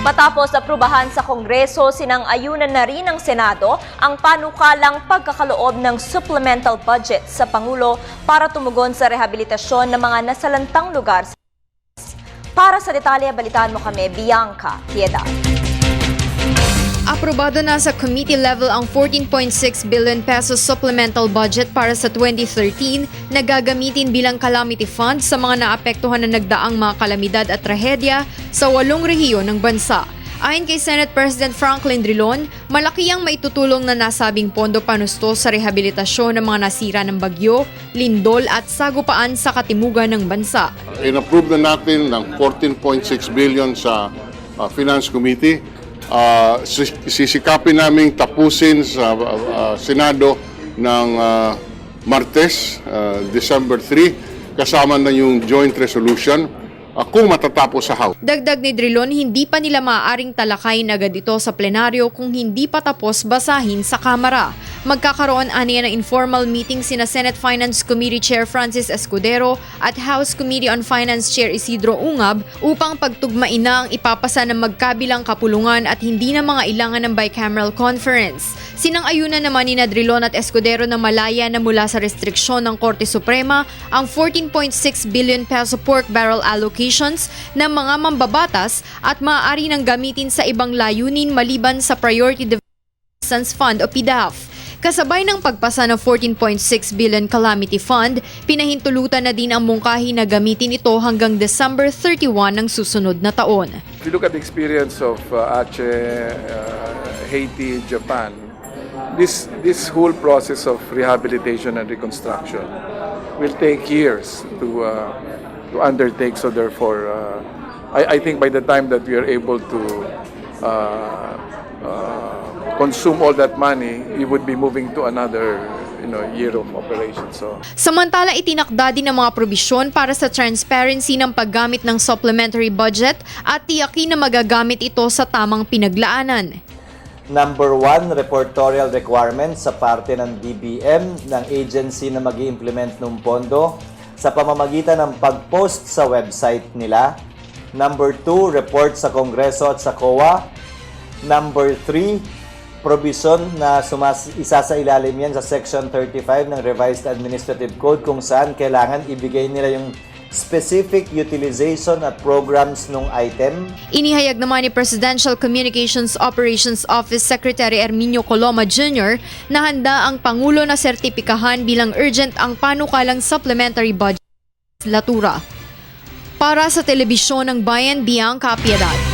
Matapos aprubahan sa Kongreso, sinang-ayunan na rin ng Senado ang panukalang pagkakaloob ng supplemental budget sa Pangulo para tumugon sa rehabilitasyon ng mga nasalantang lugar. Para sa detalye, balitaan mo kami, Bianca Piedad. Aprobado na sa committee level ang 14.6 billion pesos supplemental budget para sa 2013 na gagamitin bilang calamity fund sa mga naapektuhan na nagdaang mga kalamidad at trahedya sa 8 rehiyon ng bansa. Ayon kay Senate President Franklin Drilon, malaki ang maitutulong na nasabing pondo panusto sa rehabilitasyon ng mga nasira ng bagyo, lindol at sagupaan sa katimugan ng bansa. In-approve na natin ng 14.6 billion sa Finance Committee. Sisikapin naming tapusin sa Senado ng Martes, December 3, kasama na yung joint resolution kung matatapos sa House. Dagdag ni Drilon, hindi pa nila maaaring talakayin agad ito sa plenaryo kung hindi pa tapos basahin sa Kamara. Magkakaroon aniya ng informal meeting sina Senate Finance Committee Chair Francis Escudero at House Committee on Finance Chair Isidro Ungab upang pagtugmain na ang ipapasa ng magkabilang kapulungan at hindi na mga ilangan ng bicameral conference. Sinang-ayunan naman ni Drilon at Escudero na malaya na mula sa restriksyon ng Korte Suprema ang 14.6 billion peso pork barrel allocations ng mga mambabatas at maaari nang gamitin sa ibang layunin maliban sa Priority Development Fund o PDAF. Kasabay ng pagpasa ng 14.6 billion calamity fund, pinahintulutan na din ang mungkahi na gamitin ito hanggang December 31 ng susunod na taon. If you look at the experience of Aceh, Haiti, Japan, this whole process of rehabilitation and reconstruction will take years to undertake. So therefore, I think by the time that we are able to consume all that money, you would be moving to another year of operation. So, samantala, itinakda din ang mga probisyon para sa transparency ng paggamit ng supplementary budget at tiyakin na magagamit ito sa tamang pinaglaanan. Number 1, reportorial requirements sa parte ng DBM, ng agency na mag-i-implement ng pondo sa pamamagitan ng pag-post sa website nila. Number 2, report sa Kongreso at sa COA. Number 3, provision na isa sa ilalim yan sa Section 35 ng Revised Administrative Code kung saan kailangan ibigay nila yung specific utilization at programs ng item. Inihayag naman ni Presidential Communications Operations Office Secretary Erminio Coloma Jr. na handa ang Pangulo na sertipikahan bilang urgent ang panukalang supplementary budget legislatura. Para sa Telebisyon ng Bayan, Bianca Piedad.